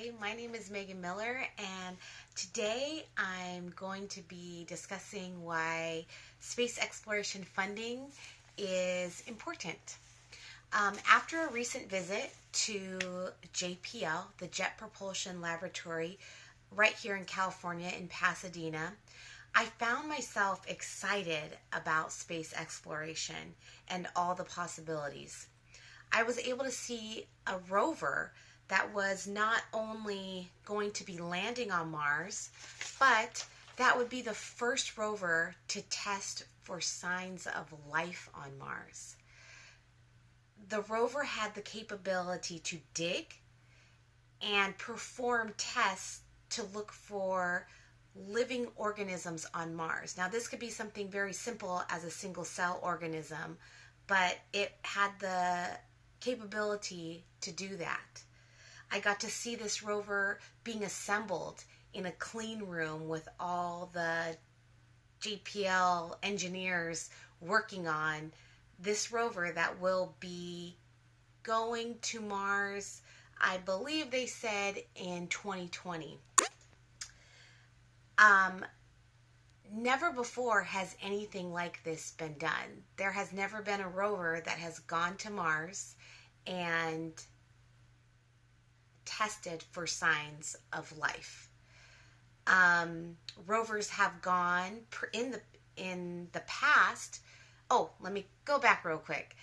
Hi, my name is Megan Miller, and today I'm going to be discussing why space exploration funding is important. After a recent visit to JPL, the Jet Propulsion Laboratory, right here in California in Pasadena, I found myself excited about space exploration and all the possibilities. I was able to see a rover that was not only going to be landing on Mars, but that would be the first rover to test for signs of life on Mars. The rover had the capability to dig and perform tests to look for living organisms on Mars. Now, this could be something very simple as a single cell organism, but it had the capability to do that. I got to see this rover being assembled in a clean room with all the JPL engineers working on this rover that will be going to Mars, I believe they said in 2020. Um, Never before has anything like this been done. There has never been a rover that has gone to Mars and tested for signs of life. Rovers have gone in the past. Oh, let me go back real quick.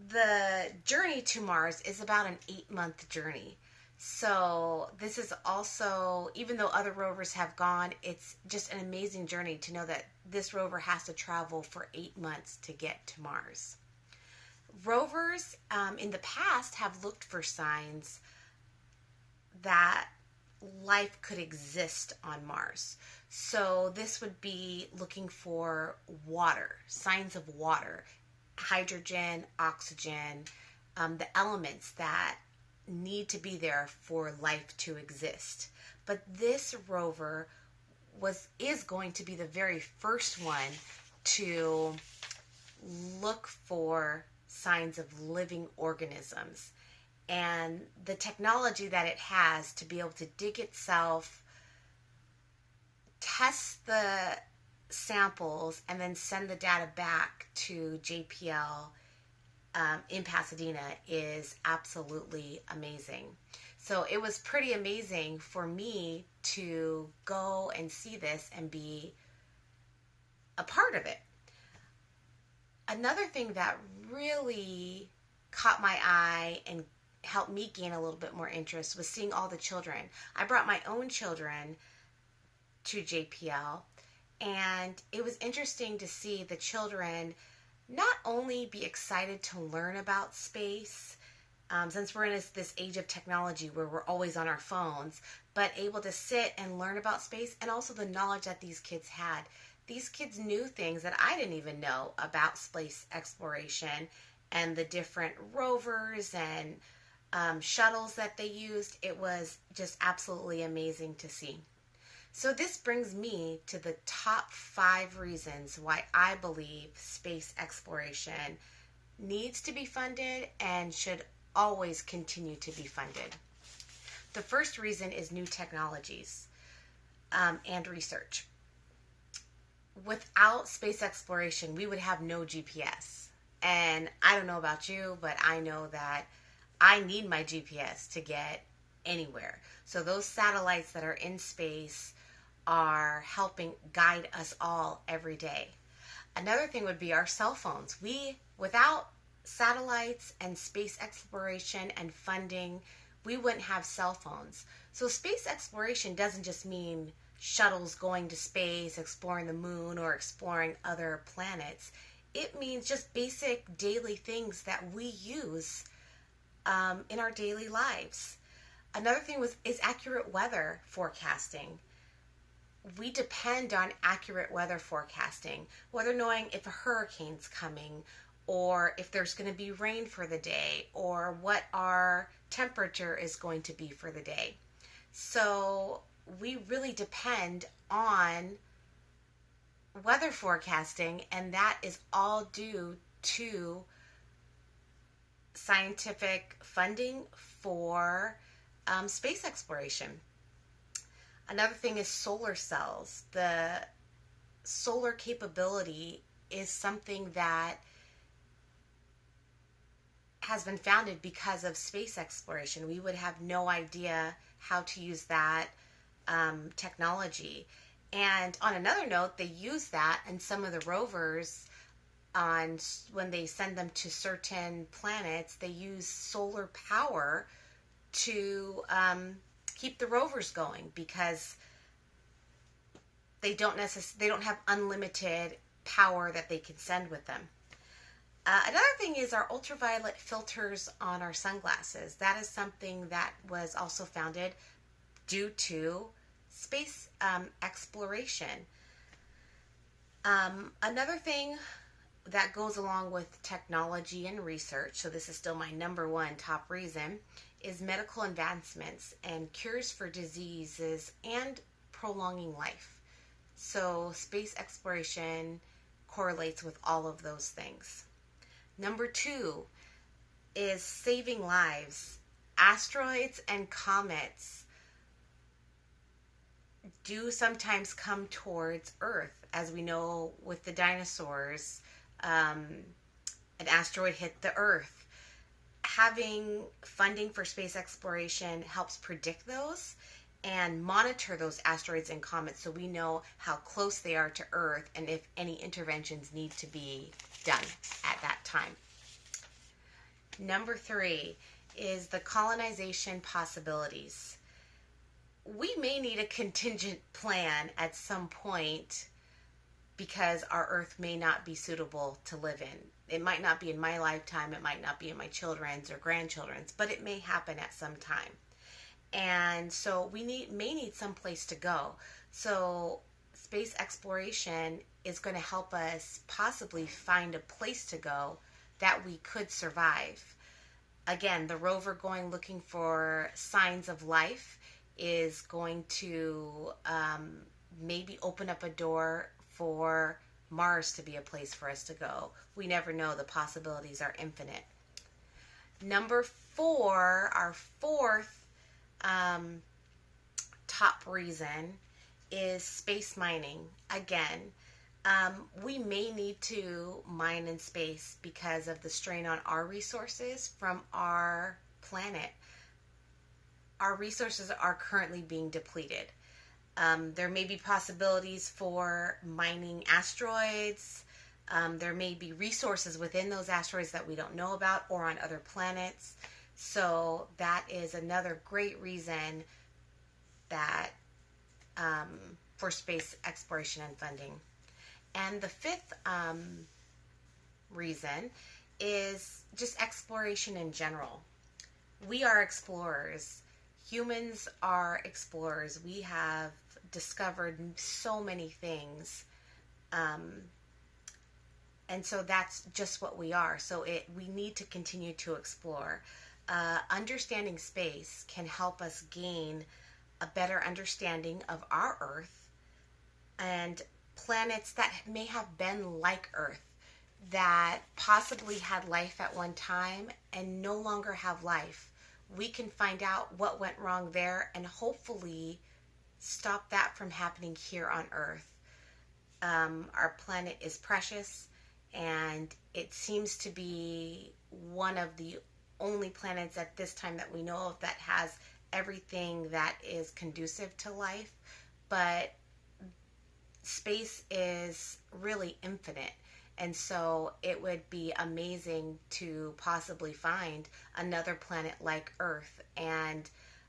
The journey to Mars is about an 8-month journey. So this is also, even though other rovers have gone, it's just an amazing journey to know that this rover has to travel for 8 months to get to Mars. Rovers in the past have looked for signs that life could exist on Mars. So this would be looking for water, signs of water, hydrogen, oxygen, the elements that need to be there for life to exist. But this rover is going to be the very first one to look for signs of living organisms. And the technology that it has to be able to dig itself, test the samples, and then send the data back to JPL in Pasadena is absolutely amazing. So it was pretty amazing for me to go and see this and be a part of it. Another thing that really caught my eye and helped me gain a little bit more interest was seeing all the children. I brought my own children to JPL, and it was interesting to see the children not only be excited to learn about space, since we're in this age of technology where we're always on our phones, but able to sit and learn about space, and also the knowledge that these kids had. These kids knew things that I didn't even know about space exploration and the different rovers and shuttles that they used. It was just absolutely amazing to see. So this brings me to the top 5 reasons why I believe space exploration needs to be funded and should always continue to be funded. The first reason is new technologies and research. Without space exploration, we would have no GPS. And I don't know about you, but I know that I need my GPS to get anywhere. So those satellites that are in space are helping guide us all every day. Another thing would be our cell phones. Without satellites and space exploration and funding, we wouldn't have cell phones. So space exploration doesn't just mean shuttles going to space, exploring the moon, or exploring other planets. It means just basic daily things that we use in our daily lives. Another thing is accurate weather forecasting. We depend on accurate weather forecasting, whether knowing if a hurricane's coming or if there's going to be rain for the day or what our temperature is going to be for the day. So we really depend on weather forecasting, and that is all due to scientific funding for space exploration. Another thing is solar cells. The solar capability is something that has been founded because of space exploration. We would have no idea how to use that technology. And on another note, they use that in some of the rovers on when they send them to certain planets. They use solar power to keep the rovers going because they don't have unlimited power that they can send with them. Another thing is our ultraviolet filters on our sunglasses. That is something that was also founded due to space exploration. Another thing that goes along with technology and research, so this is still my number one top reason, is medical advancements and cures for diseases and prolonging life. So space exploration correlates with all of those things. Number two is saving lives. Asteroids and comets do sometimes come towards Earth. As we know with the dinosaurs, an asteroid hit the Earth. Having funding for space exploration helps predict those and monitor those asteroids and comets so we know how close they are to Earth and if any interventions need to be done at that time. Number three is the colonization possibilities. We may need a contingent plan at some point because our Earth may not be suitable to live in. It might not be in my lifetime, it might not be in my children's or grandchildren's, but it may happen at some time. And so we may need some place to go. So space exploration is going to help us possibly find a place to go that we could survive. Again, the rover going looking for signs of life is going to maybe open up a door for Mars to be a place for us to go. We never know. The possibilities are infinite. Number four, our fourth top reason is space mining. Again, we may need to mine in space because of the strain on our resources from our planet. Our resources are currently being depleted. There may be possibilities for mining asteroids. There may be resources within those asteroids that we don't know about or on other planets. So that is another great reason that for space exploration and funding. And the fifth reason is just exploration in general. We are explorers. Humans are explorers. We have discovered so many things. And so that's just what we are. So we need to continue to explore. Understanding space can help us gain a better understanding of our Earth and planets that may have been like Earth, that possibly had life at one time and no longer have life. We can find out what went wrong there and hopefully stop that from happening here on Earth. Our planet is precious, and it seems to be one of the only planets at this time that we know of that has everything that is conducive to life. But space is really infinite. And so it would be amazing to possibly find another planet like Earth. And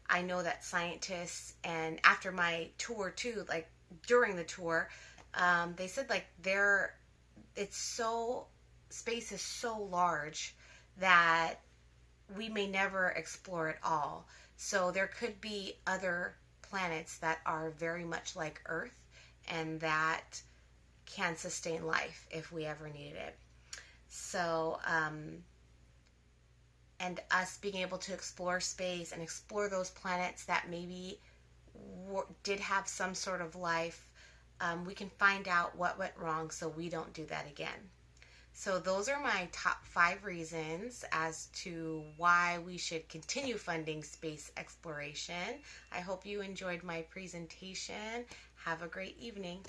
I know that scientists, and after my tour too, like during the tour, they said like space is so large that we may never explore it all. So there could be other planets that are very much like Earth and that can sustain life if we ever needed it. So, and us being able to explore space and explore those planets that maybe did have some sort of life, we can find out what went wrong so we don't do that again. So those are my top 5 reasons as to why we should continue funding space exploration. I hope you enjoyed my presentation. Have a great evening.